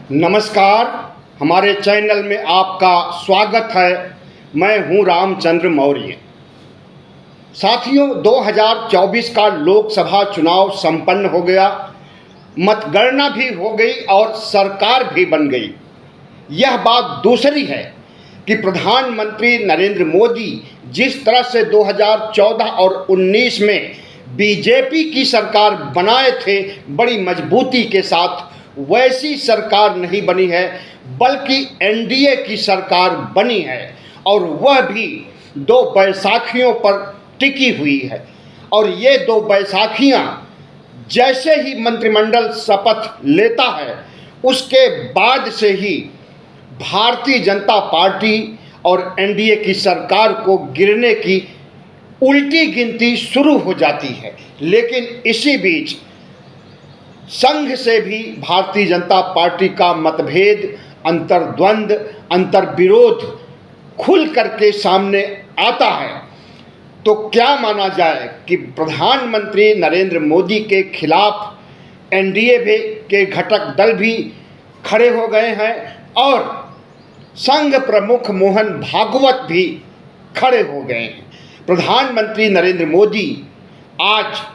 नमस्कार। हमारे चैनल में आपका स्वागत है। मैं हूं रामचंद्र मौर्य। साथियों, 2024 का लोकसभा चुनाव संपन्न हो गया, मतगणना भी हो गई और सरकार भी बन गई। यह बात दूसरी है कि प्रधानमंत्री नरेंद्र मोदी जिस तरह से 2014 और 19 में बीजेपी की सरकार बनाए थे बड़ी मजबूती के साथ, वैसी सरकार नहीं बनी है, बल्कि एनडीए की सरकार बनी है और वह भी 2 बैसाखियों पर टिकी हुई है। और ये 2 बैसाखियां जैसे ही मंत्रिमंडल शपथ लेता है उसके बाद से ही भारतीय जनता पार्टी और एनडीए की सरकार को गिरने की उल्टी गिनती शुरू हो जाती है। लेकिन इसी बीच संघ से भी भारतीय जनता पार्टी का मतभेद, अंतर्द्वंद, अंतर्विरोध खुल करके सामने आता है। तो क्या माना जाए कि प्रधानमंत्री नरेंद्र मोदी के खिलाफ एनडीए के घटक दल भी खड़े हो गए हैं और संघ प्रमुख मोहन भागवत भी खड़े हो गए हैं। प्रधानमंत्री नरेंद्र मोदी आज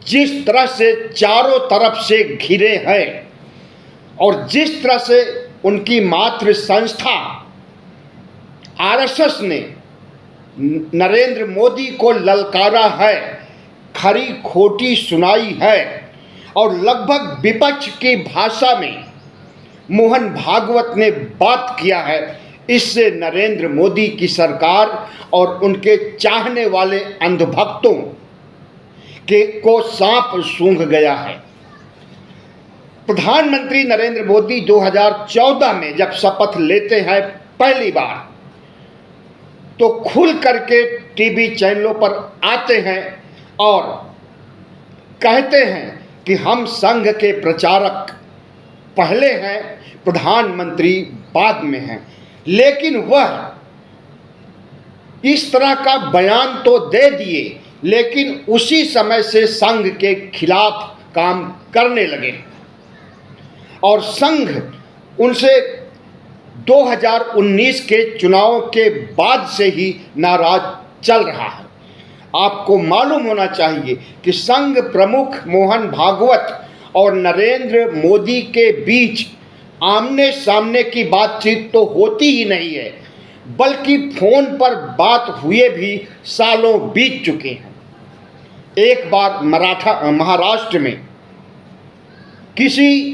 जिस तरह से चारों तरफ से घिरे हैं और जिस तरह से उनकी मातृ संस्था आरएसएस ने नरेंद्र मोदी को ललकारा है, खरी खोटी सुनाई है और लगभग विपक्ष की भाषा में मोहन भागवत ने बात किया है, इससे नरेंद्र मोदी की सरकार और उनके चाहने वाले अंधभक्तों को सांप सूंघ गया है। प्रधानमंत्री नरेंद्र मोदी 2014 में जब शपथ लेते हैं पहली बार, तो खुल करके टीवी चैनलों पर आते हैं और कहते हैं कि हम संघ के प्रचारक पहले हैं, प्रधानमंत्री बाद में हैं। लेकिन वह इस तरह का बयान तो दे दिए, लेकिन उसी समय से संघ के खिलाफ काम करने लगे और संघ उनसे 2019 के चुनाव के बाद से ही नाराज चल रहा है। आपको मालूम होना चाहिए कि संघ प्रमुख मोहन भागवत और नरेंद्र मोदी के बीच आमने सामने की बातचीत तो होती ही नहीं है, बल्कि फोन पर बात हुए भी सालों बीत चुके हैं। एक बार महाराष्ट्र में किसी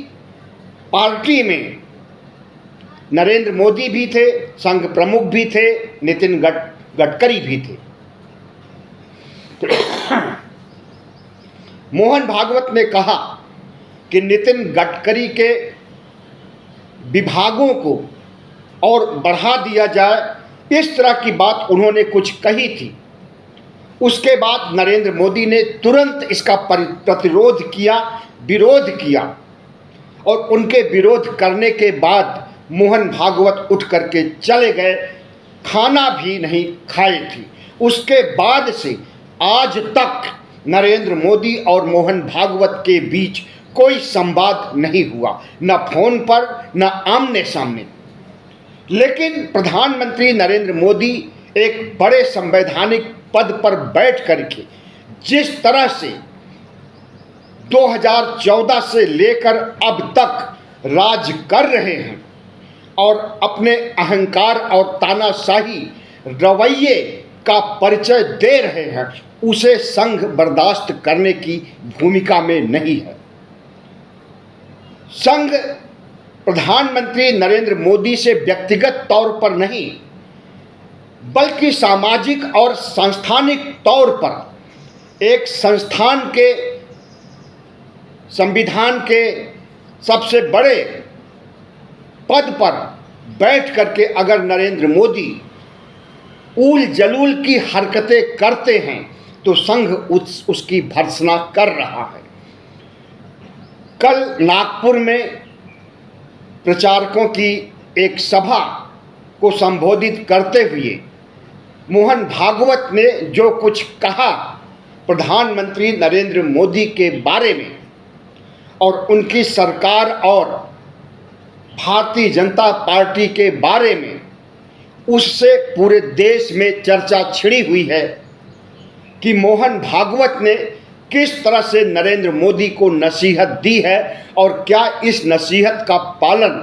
पार्टी में नरेंद्र मोदी भी थे, संघ प्रमुख भी थे, नितिन गडकरी भी थे। मोहन भागवत ने कहा कि नितिन गडकरी के विभागों को और बढ़ा दिया जाए, इस तरह की बात उन्होंने कुछ कही थी। उसके बाद नरेंद्र मोदी ने तुरंत इसका प्रतिरोध किया, विरोध किया और उनके विरोध करने के बाद मोहन भागवत उठ करके चले गए, खाना भी नहीं खाए थे। उसके बाद से आज तक नरेंद्र मोदी और मोहन भागवत के बीच कोई संवाद नहीं हुआ, न फोन पर न आमने सामने। लेकिन प्रधानमंत्री नरेंद्र मोदी एक बड़े संवैधानिक पद पर बैठ करके जिस तरह से 2014 से लेकर अब तक राज कर रहे हैं और अपने अहंकार और तानाशाही रवैये का परिचय दे रहे हैं, उसे संघ बर्दाश्त करने की भूमिका में नहीं है। संघ प्रधानमंत्री नरेंद्र मोदी से व्यक्तिगत तौर पर नहीं, बल्कि सामाजिक और सांस्थानिक तौर पर एक संस्थान के संविधान के सबसे बड़े पद पर बैठ करके अगर नरेंद्र मोदी ऊल जलूल की हरकतें करते हैं तो संघ उसकी भर्त्सना कर रहा है। कल नागपुर में प्रचारकों की एक सभा को संबोधित करते हुए मोहन भागवत ने जो कुछ कहा प्रधानमंत्री नरेंद्र मोदी के बारे में और उनकी सरकार और भारतीय जनता पार्टी के बारे में उससे पूरे देश में चर्चा छिड़ी हुई है कि मोहन भागवत ने किस तरह से नरेंद्र मोदी को नसीहत दी है और क्या इस नसीहत का पालन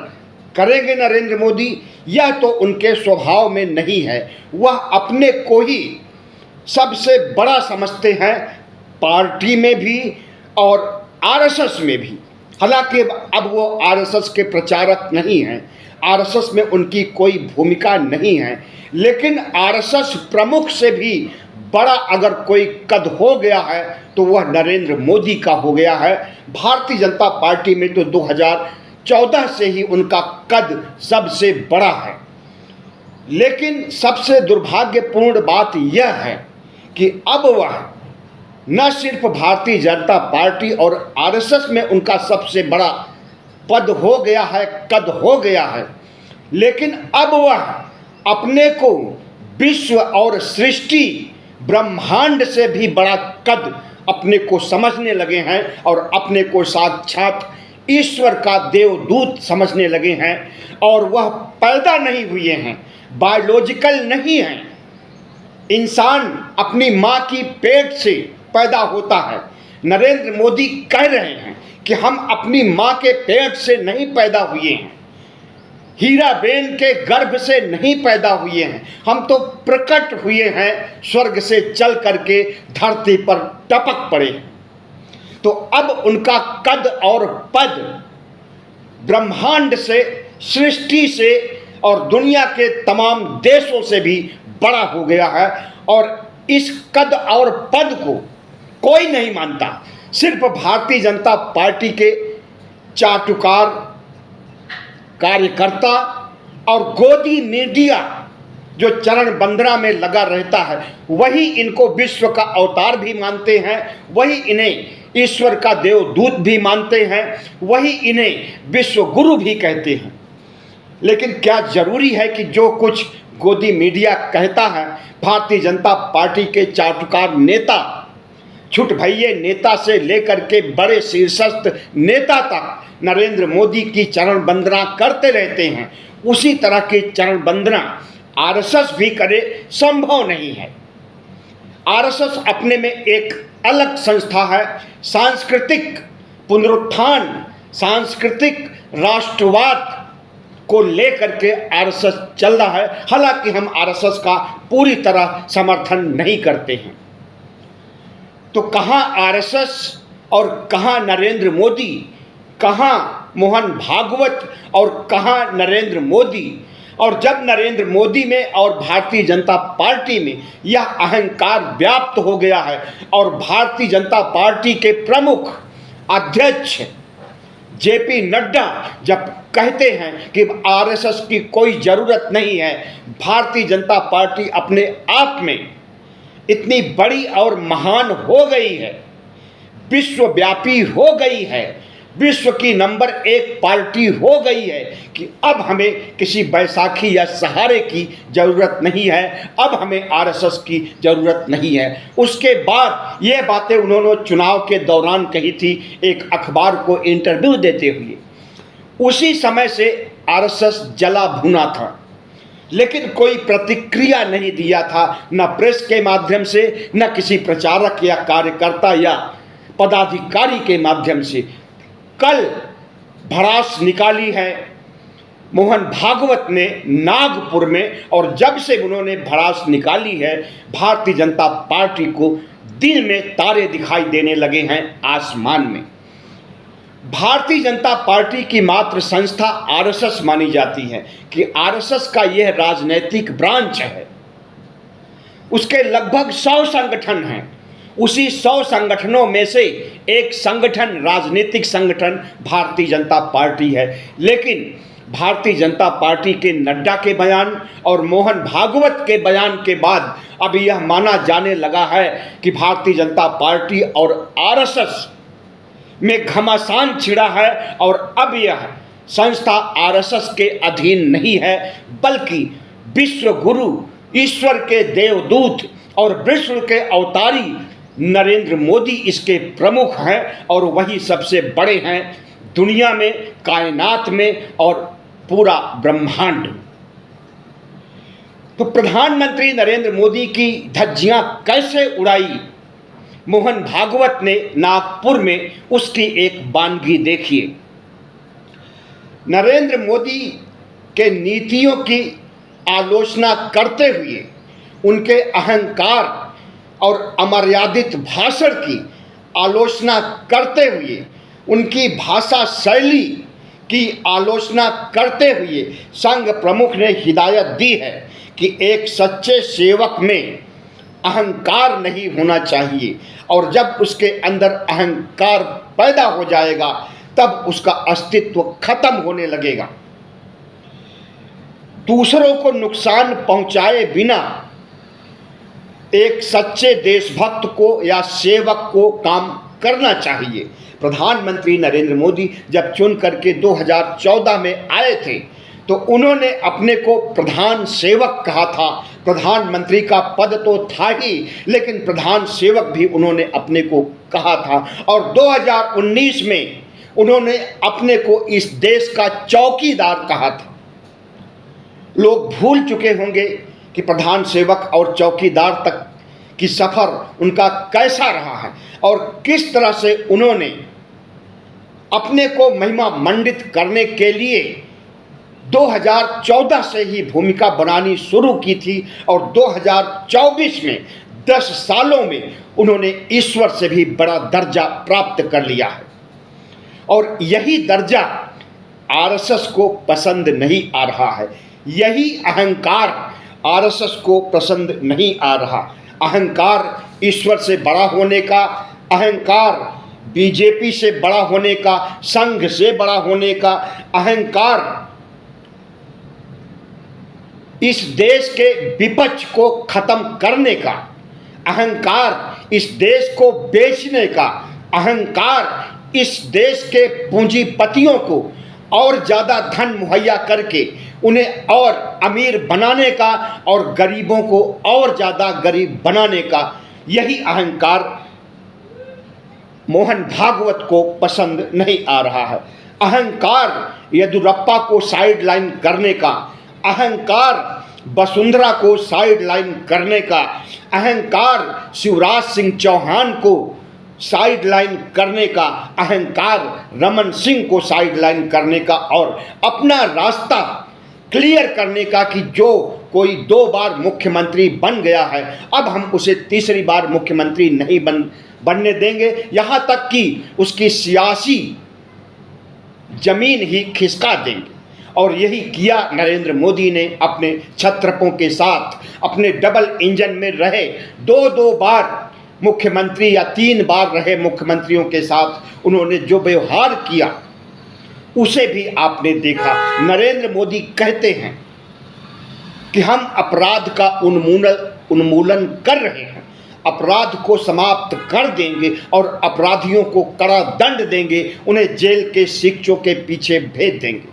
करेंगे नरेंद्र मोदी। यह तो उनके स्वभाव में नहीं है। वह अपने को ही सबसे बड़ा समझते हैं, पार्टी में भी और आरएसएस में भी। हालांकि अब वो आरएसएस के प्रचारक नहीं हैं, आरएसएस में उनकी कोई भूमिका नहीं है, लेकिन आरएसएस प्रमुख से भी बड़ा अगर कोई कद हो गया है तो वह नरेंद्र मोदी का हो गया है। भारतीय जनता पार्टी में तो 2014 से ही उनका कद सबसे बड़ा है। लेकिन सबसे दुर्भाग्यपूर्ण बात यह है कि अब वह न सिर्फ भारतीय जनता पार्टी और आरएसएस में उनका सबसे बड़ा पद हो गया है, कद हो गया है, लेकिन अब वह अपने को विश्व और सृष्टि ब्रह्मांड से भी बड़ा कद अपने को समझने लगे हैं और अपने को साक्षात ईश्वर का देवदूत समझने लगे हैं। और वह पैदा नहीं हुए हैं, बायोलॉजिकल नहीं हैं। इंसान अपनी माँ की पेट से पैदा होता है। नरेंद्र मोदी कह रहे हैं कि हम अपनी माँ के पेट से नहीं पैदा हुए हैं, हीराबेन के गर्भ से नहीं पैदा हुए हैं, हम तो प्रकट हुए हैं, स्वर्ग से चल करके धरती पर टपक पड़े। तो अब उनका कद और पद ब्रह्मांड से, सृष्टि से और दुनिया के तमाम देशों से भी बड़ा हो गया है। और इस कद और पद को कोई नहीं मानता। सिर्फ भारतीय जनता पार्टी के चाटुकार कार्यकर्ता और गोदी मीडिया जो चरण वंदना में लगा रहता है, वही इनको विश्व का अवतार भी मानते हैं, वही इन्हें ईश्वर का देवदूत भी मानते हैं, वही इन्हें विश्व गुरु भी कहते हैं। लेकिन क्या जरूरी है कि जो कुछ गोदी मीडिया कहता है, भारतीय जनता पार्टी के चाटुकार नेता, छुट भैये नेता से लेकर के बड़े शीर्षस्थ नेता तक नरेंद्र मोदी की चरण वंदना करते रहते हैं, उसी तरह की चरण वंदना आरएसएस भी करे, संभव नहीं है। आरएसएस अपने में एक अलग संस्था है, सांस्कृतिक पुनरुत्थान, सांस्कृतिक राष्ट्रवाद को लेकर के आरएसएस चल रहा है। हालांकि हम आरएसएस का पूरी तरह समर्थन नहीं करते हैं। तो कहाँ आरएसएस और कहाँ नरेंद्र मोदी, कहाँ मोहन भागवत और कहाँ नरेंद्र मोदी। और जब नरेंद्र मोदी में और भारतीय जनता पार्टी में यह अहंकार व्याप्त हो गया है और भारतीय जनता पार्टी के प्रमुख अध्यक्ष जेपी नड्डा जब कहते हैं कि आरएसएस की कोई ज़रूरत नहीं है, भारतीय जनता पार्टी अपने आप में इतनी बड़ी और महान हो गई है, विश्वव्यापी हो गई है, विश्व की नंबर 1 पार्टी हो गई है कि अब हमें किसी बैसाखी या सहारे की ज़रूरत नहीं है, अब हमें आरएसएस की ज़रूरत नहीं है। उसके बाद ये बातें उन्होंने चुनाव के दौरान कही थी, एक अखबार को इंटरव्यू देते हुए। उसी समय से आरएसएस जला भुना था, लेकिन कोई प्रतिक्रिया नहीं दिया था, न प्रेस के माध्यम से, न किसी प्रचारक या कार्यकर्ता या पदाधिकारी के माध्यम से। कल भड़ास निकाली है मोहन भागवत ने नागपुर में, और जब से उन्होंने भड़ास निकाली है, भारतीय जनता पार्टी को दिन में तारे दिखाई देने लगे हैं आसमान में। भारतीय जनता पार्टी की मात्र संस्था आरएसएस मानी जाती है कि आरएसएस का यह राजनीतिक ब्रांच है। उसके लगभग 100 संगठन हैं। उसी 100 संगठनों में से एक संगठन, राजनीतिक संगठन भारतीय जनता पार्टी है। लेकिन भारतीय जनता पार्टी के नड्डा के बयान और मोहन भागवत के बयान के बाद अब यह माना जाने लगा है कि भारतीय जनता पार्टी और आरएसएस में घमासान छिड़ा है और अब यह संस्था आरएसएस के अधीन नहीं है, बल्कि विश्व गुरु, ईश्वर के देवदूत और विश्व के अवतारी नरेंद्र मोदी इसके प्रमुख हैं और वही सबसे बड़े हैं दुनिया में, कायनात में और पूरा ब्रह्मांड। तो प्रधानमंत्री नरेंद्र मोदी की धज्जियां कैसे उड़ाई मोहन भागवत ने नागपुर में, उसकी एक वानगी देखिए। नरेंद्र मोदी के नीतियों की आलोचना करते हुए, उनके अहंकार और अमर्यादित भाषण की आलोचना करते हुए, उनकी भाषा शैली की आलोचना करते हुए संघ प्रमुख ने हिदायत दी है कि एक सच्चे सेवक में अहंकार नहीं होना चाहिए, और जब उसके अंदर अहंकार पैदा हो जाएगा तब उसका अस्तित्व खत्म होने लगेगा। दूसरों को नुकसान पहुंचाए बिना एक सच्चे देशभक्त को या सेवक को काम करना चाहिए। प्रधानमंत्री नरेंद्र मोदी जब चुन करके 2014 में आए थे तो उन्होंने अपने को प्रधान सेवक कहा था। प्रधानमंत्री का पद तो था ही, लेकिन प्रधान सेवक भी उन्होंने अपने को कहा था। और 2019 में उन्होंने अपने को इस देश का चौकीदार कहा था। लोग भूल चुके होंगे कि प्रधान सेवक और चौकीदार तक की सफ़र उनका कैसा रहा है और किस तरह से उन्होंने अपने को महिमा मंडित करने के लिए 2014 से ही भूमिका बनानी शुरू की थी, और 2024 में 10 सालों में उन्होंने ईश्वर से भी बड़ा दर्जा प्राप्त कर लिया है। और यही दर्जा आरएसएस को पसंद नहीं आ रहा है। यही अहंकार आरएसएस को पसंद नहीं आ रहा। अहंकार ईश्वर से बड़ा होने का, अहंकार बीजेपी से बड़ा होने का, संघ से बड़ा होने का, अहंकार इस देश के विपक्ष को खत्म करने का, अहंकार इस देश को बेचने का, अहंकार इस देश के पूंजीपतियों को और ज़्यादा धन मुहैया करके उन्हें और अमीर बनाने का और गरीबों को और ज़्यादा गरीब बनाने का, यही अहंकार मोहन भागवत को पसंद नहीं आ रहा है। अहंकार येदियुरप्पा को साइडलाइन करने का, अहंकार वसुंधरा को साइडलाइन करने का, अहंकार शिवराज सिंह चौहान को साइडलाइन करने का, अहंकार रमन सिंह को साइडलाइन करने का और अपना रास्ता क्लियर करने का कि जो कोई 2 बार मुख्यमंत्री बन गया है अब हम उसे तीसरी बार मुख्यमंत्री नहीं बनने देंगे, यहाँ तक कि उसकी सियासी जमीन ही खिसका देंगे। और यही किया नरेंद्र मोदी ने अपने छत्रपों के साथ। अपने डबल इंजन में रहे 2 बार मुख्यमंत्री या 3 बार रहे मुख्यमंत्रियों के साथ उन्होंने जो व्यवहार किया उसे भी आपने देखा। नरेंद्र मोदी कहते हैं कि हम अपराध का उन्मूलन कर रहे हैं, अपराध को समाप्त कर देंगे और अपराधियों को कड़ा दंड देंगे, उन्हें जेल के शिक्षों के पीछे भेज देंगे।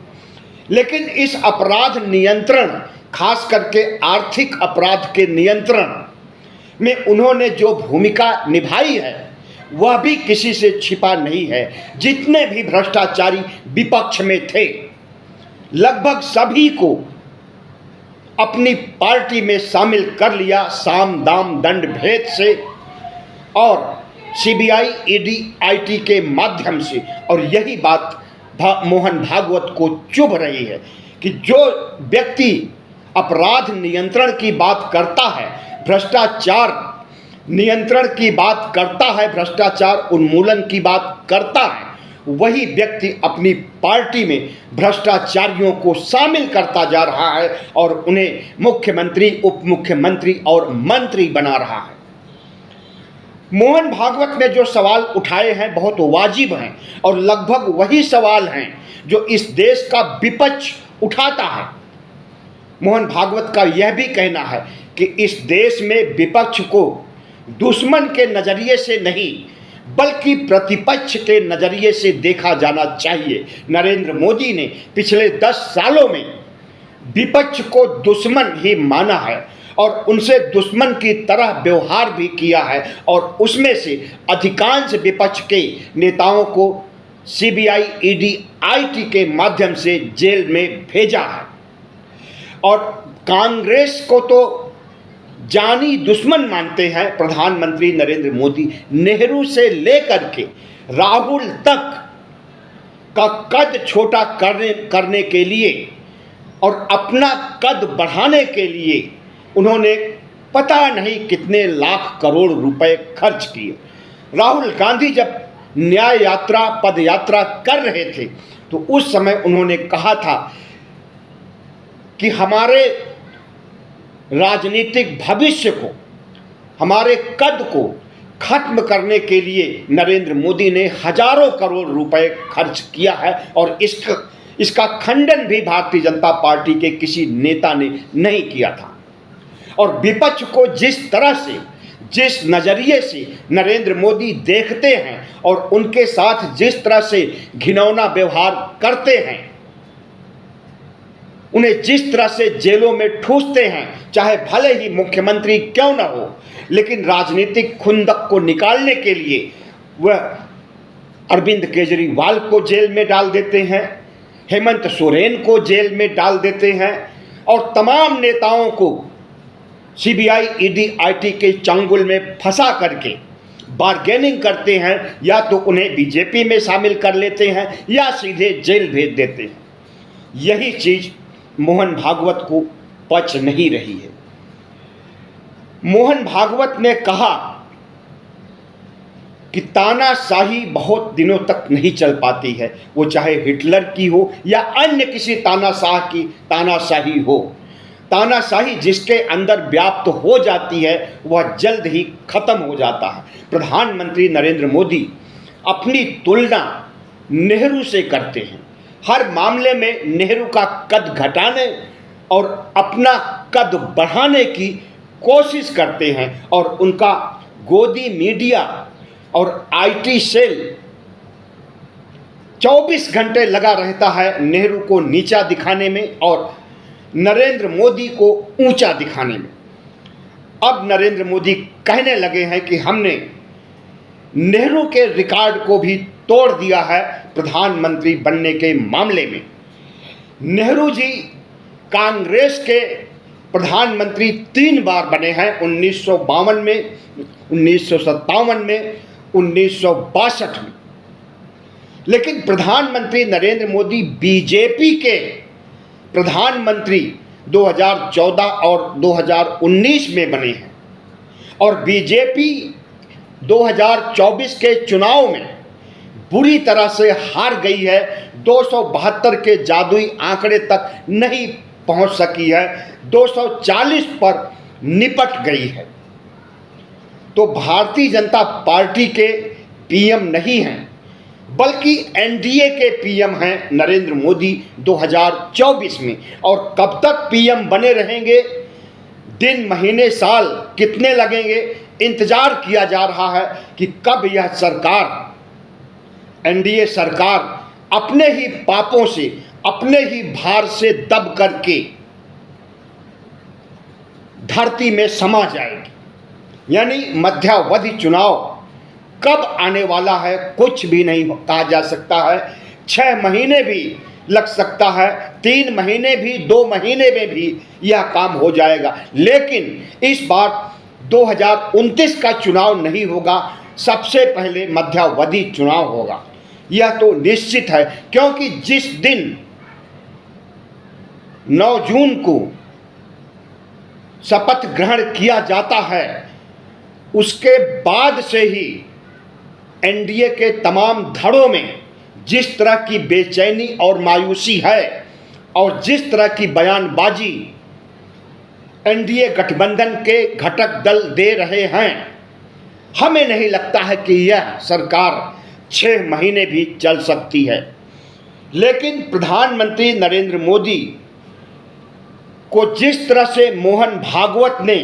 लेकिन इस अपराध नियंत्रण, खास करके आर्थिक अपराध के नियंत्रण में उन्होंने जो भूमिका निभाई है वह भी किसी से छिपा नहीं है। जितने भी भ्रष्टाचारी विपक्ष में थे लगभग सभी को अपनी पार्टी में शामिल कर लिया, साम दाम दंड भेद से और सीबीआई ईडी आईटी के माध्यम से। और यही बात मोहन भागवत को चुभ रही है कि जो व्यक्ति अपराध नियंत्रण की बात करता है, भ्रष्टाचार नियंत्रण की बात करता है, भ्रष्टाचार उन्मूलन की बात करता है, वही व्यक्ति अपनी पार्टी में भ्रष्टाचारियों को शामिल करता जा रहा है और उन्हें मुख्यमंत्री, उप मुख्यमंत्री और मंत्री बना रहा है। मोहन भागवत ने जो सवाल उठाए हैं बहुत वाजिब हैं और लगभग वही सवाल हैं जो इस देश का विपक्ष उठाता है। मोहन भागवत का यह भी कहना है कि इस देश में विपक्ष को दुश्मन के नज़रिए से नहीं बल्कि प्रतिपक्ष के नज़रिए से देखा जाना चाहिए। नरेंद्र मोदी ने पिछले 10 सालों में विपक्ष को दुश्मन ही माना है और उनसे दुश्मन की तरह व्यवहार भी किया है और उसमें से अधिकांश विपक्ष के नेताओं को सीबीआई, ईडी, आईटी के माध्यम से जेल में भेजा है। और कांग्रेस को तो जानी दुश्मन मानते हैं प्रधानमंत्री नरेंद्र मोदी। नेहरू से लेकर के राहुल तक का कद छोटा करने के लिए और अपना कद बढ़ाने के लिए उन्होंने पता नहीं कितने लाख करोड़ रुपए खर्च किए। राहुल गांधी जब न्याय यात्रा, पद यात्रा कर रहे थे तो उस समय उन्होंने कहा था कि हमारे राजनीतिक भविष्य को, हमारे कद को खत्म करने के लिए नरेंद्र मोदी ने हजारों करोड़ रुपए खर्च किया है। और इसका खंडन भी भारतीय जनता पार्टी के किसी नेता ने नहीं किया था। और विपक्ष को जिस तरह से, जिस नज़रिए से नरेंद्र मोदी देखते हैं और उनके साथ जिस तरह से घिनौना व्यवहार करते हैं, उन्हें जिस तरह से जेलों में ठूसते हैं, चाहे भले ही मुख्यमंत्री क्यों न हो, लेकिन राजनीतिक खुंदक को निकालने के लिए वह अरविंद केजरीवाल को जेल में डाल देते हैं, हेमंत सोरेन को जेल में डाल देते हैं और तमाम नेताओं को सीबीआई, ईडी, आईटी के चंगुल में फंसा करके बार्गेनिंग करते हैं। या तो उन्हें बीजेपी में शामिल कर लेते हैं या सीधे जेल भेज देते हैं। यही चीज मोहन भागवत को पच नहीं रही है। मोहन भागवत ने कहा कि तानाशाही बहुत दिनों तक नहीं चल पाती है, वो चाहे हिटलर की हो या अन्य किसी तानाशाह की तानाशाही हो। तानाशाही जिसके अंदर व्याप्त हो जाती है वह जल्द ही खत्म हो जाता है। प्रधानमंत्री नरेंद्र मोदी अपनी तुलना नेहरू से करते हैं। हर मामले में नेहरू का कद घटाने और अपना कद बढ़ाने की कोशिश करते हैं और उनका गोदी मीडिया और आईटी सेल 24 घंटे लगा रहता है नेहरू को नीचा दिखाने में और नरेंद्र मोदी को ऊंचा दिखाने में। अब नरेंद्र मोदी कहने लगे हैं कि हमने नेहरू के रिकॉर्ड को भी तोड़ दिया है प्रधानमंत्री बनने के मामले में। नेहरू जी कांग्रेस के प्रधानमंत्री 3 बार बने हैं, 1952 में, 1957 में, 1962 में। लेकिन प्रधानमंत्री नरेंद्र मोदी बीजेपी के प्रधानमंत्री 2014 और 2019 में बने हैं और बीजेपी 2024 के चुनाव में बुरी तरह से हार गई है। 272 के जादुई आंकड़े तक नहीं पहुंच सकी है, 240 पर निपट गई है। तो भारतीय जनता पार्टी के पीएम नहीं हैं बल्कि एनडीए के पीएम हैं नरेंद्र मोदी 2024 में। और कब तक पीएम बने रहेंगे, दिन, महीने, साल कितने लगेंगे, इंतजार किया जा रहा है कि कब यह सरकार, एनडीए सरकार अपने ही पापों से, अपने ही भार से दब करके धरती में समा जाएगी। यानी मध्यावधि चुनाव कब आने वाला है कुछ भी नहीं कहा जा सकता है। 6 महीने भी लग सकता है, 3 महीने भी, 2 महीने में भी यह काम हो जाएगा। लेकिन इस बार 2029 का चुनाव नहीं होगा, सबसे पहले मध्यावधि चुनाव होगा, यह तो निश्चित है। क्योंकि जिस दिन 9 जून को शपथ ग्रहण किया जाता है उसके बाद से ही एनडीए के तमाम धड़ों में जिस तरह की बेचैनी और मायूसी है और जिस तरह की बयानबाजी एनडीए गठबंधन के घटक दल दे रहे हैं, हमें नहीं लगता है कि यह सरकार 6 महीने भी चल सकती है। लेकिन प्रधानमंत्री नरेंद्र मोदी को जिस तरह से मोहन भागवत ने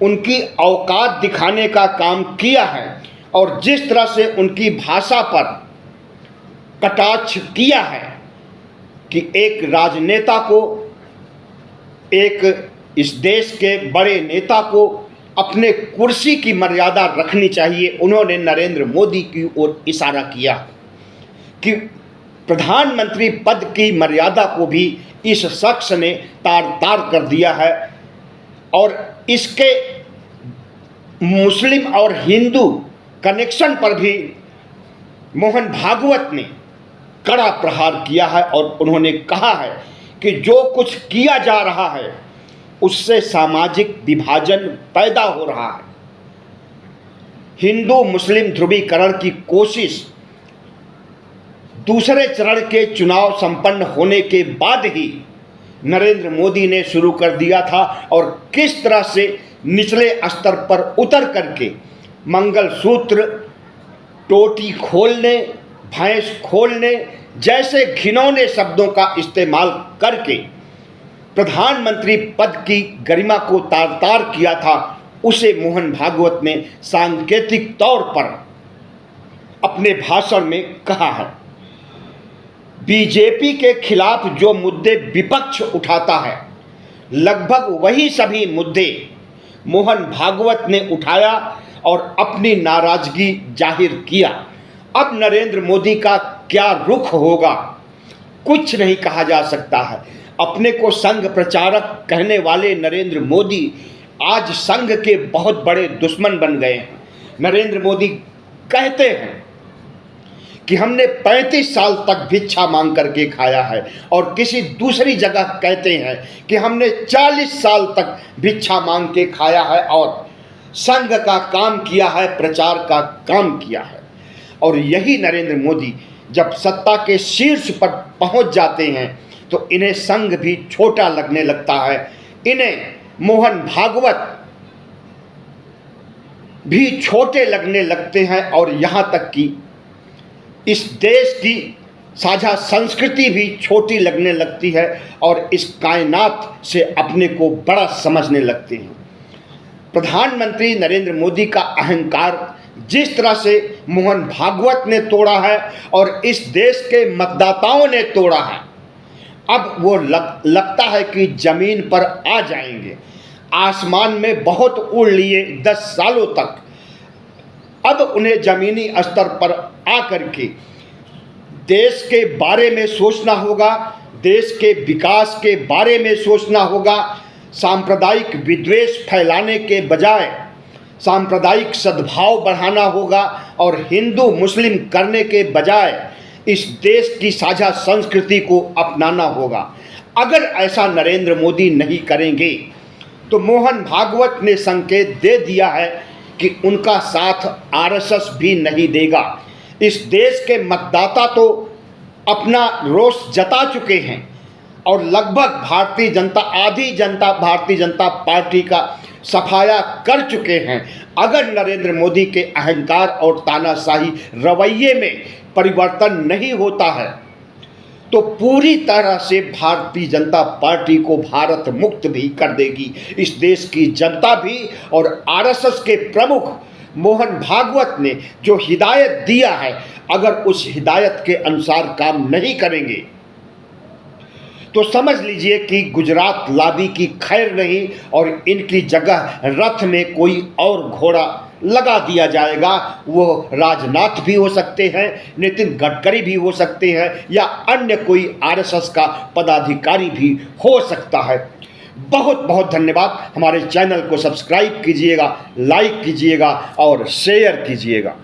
उनकी औकात दिखाने का काम किया है और जिस तरह से उनकी भाषा पर कटाक्ष किया है कि एक राजनेता को, एक इस देश के बड़े नेता को अपने कुर्सी की मर्यादा रखनी चाहिए, उन्होंने नरेंद्र मोदी की ओर इशारा किया। कि प्रधानमंत्री पद की मर्यादा को भी इस शख्स ने तार-तार कर दिया है और इसके मुस्लिम और हिंदू कनेक्शन पर भी मोहन भागवत ने कड़ा प्रहार किया है और उन्होंने कहा है कि जो कुछ किया जा रहा है उससे सामाजिक विभाजन पैदा हो रहा है। हिंदू मुस्लिम ध्रुवीकरण की कोशिश दूसरे चरण के चुनाव संपन्न होने के बाद ही नरेंद्र मोदी ने शुरू कर दिया था और किस तरह से निचले स्तर पर उतर करके मंगलसूत्र, टोटी खोलने, भैंस खोलने जैसे घिनौने शब्दों का इस्तेमाल करके प्रधानमंत्री पद की गरिमा को तार-तार किया था, उसे मोहन भागवत ने सांकेतिक तौर पर अपने भाषण में कहा है। बीजेपी के खिलाफ जो मुद्दे विपक्ष उठाता है लगभग वही सभी मुद्दे मोहन भागवत ने उठाया और अपनी नाराजगी जाहिर किया। अब नरेंद्र मोदी का क्या रुख होगा कुछ नहीं कहा जा सकता है। अपने को संघ प्रचारक कहने वाले नरेंद्र मोदी आज संघ के बहुत बड़े दुश्मन बन गए हैं। नरेंद्र मोदी कहते हैं कि हमने 35 साल तक भिक्षा मांग करके खाया है और किसी दूसरी जगह कहते हैं कि हमने 40 साल तक भिक्षा मांग के खाया है और संघ का काम किया है, प्रचार का काम किया है। और यही नरेंद्र मोदी जब सत्ता के शीर्ष पर पहुंच जाते हैं तो इन्हें संघ भी छोटा लगने लगता है, इन्हें मोहन भागवत भी छोटे लगने लगते हैं और यहाँ तक कि इस देश की साझा संस्कृति भी छोटी लगने लगती है और इस कायनात से अपने को बड़ा समझने लगते हैं। प्रधानमंत्री नरेंद्र मोदी का अहंकार जिस तरह से मोहन भागवत ने तोड़ा है और इस देश के मतदाताओं ने तोड़ा है, अब वो लगता है कि जमीन पर आ जाएंगे। आसमान में बहुत उड़ लिए 10 सालों तक, अब उन्हें जमीनी स्तर पर आकर के देश के बारे में सोचना होगा, देश के विकास के बारे में सोचना होगा। सांप्रदायिक विद्वेष फैलाने के बजाय सांप्रदायिक सद्भाव बढ़ाना होगा और हिंदू मुस्लिम करने के बजाय इस देश की साझा संस्कृति को अपनाना होगा। अगर ऐसा नरेंद्र मोदी नहीं करेंगे तो मोहन भागवत ने संकेत दे दिया है कि उनका साथ आरएसएस भी नहीं देगा। इस देश के मतदाता तो अपना रोष जता चुके हैं और लगभग आधी जनता भारतीय जनता पार्टी का सफाया कर चुके हैं। अगर नरेंद्र मोदी के अहंकार और तानाशाही रवैये में परिवर्तन नहीं होता है तो पूरी तरह से भारतीय जनता पार्टी को भारत मुक्त भी कर देगी इस देश की जनता भी। और आरएसएस के प्रमुख मोहन भागवत ने जो हिदायत दिया है, अगर उस हिदायत के अनुसार काम नहीं करेंगे तो समझ लीजिए कि गुजरात लाबी की खैर नहीं और इनकी जगह रथ में कोई और घोड़ा लगा दिया जाएगा। वो राजनाथ भी हो सकते हैं, नितिन गडकरी भी हो सकते हैं या अन्य कोई आरएसएस का पदाधिकारी भी हो सकता है। बहुत बहुत धन्यवाद। हमारे चैनल को सब्सक्राइब कीजिएगा, लाइक कीजिएगा और शेयर कीजिएगा।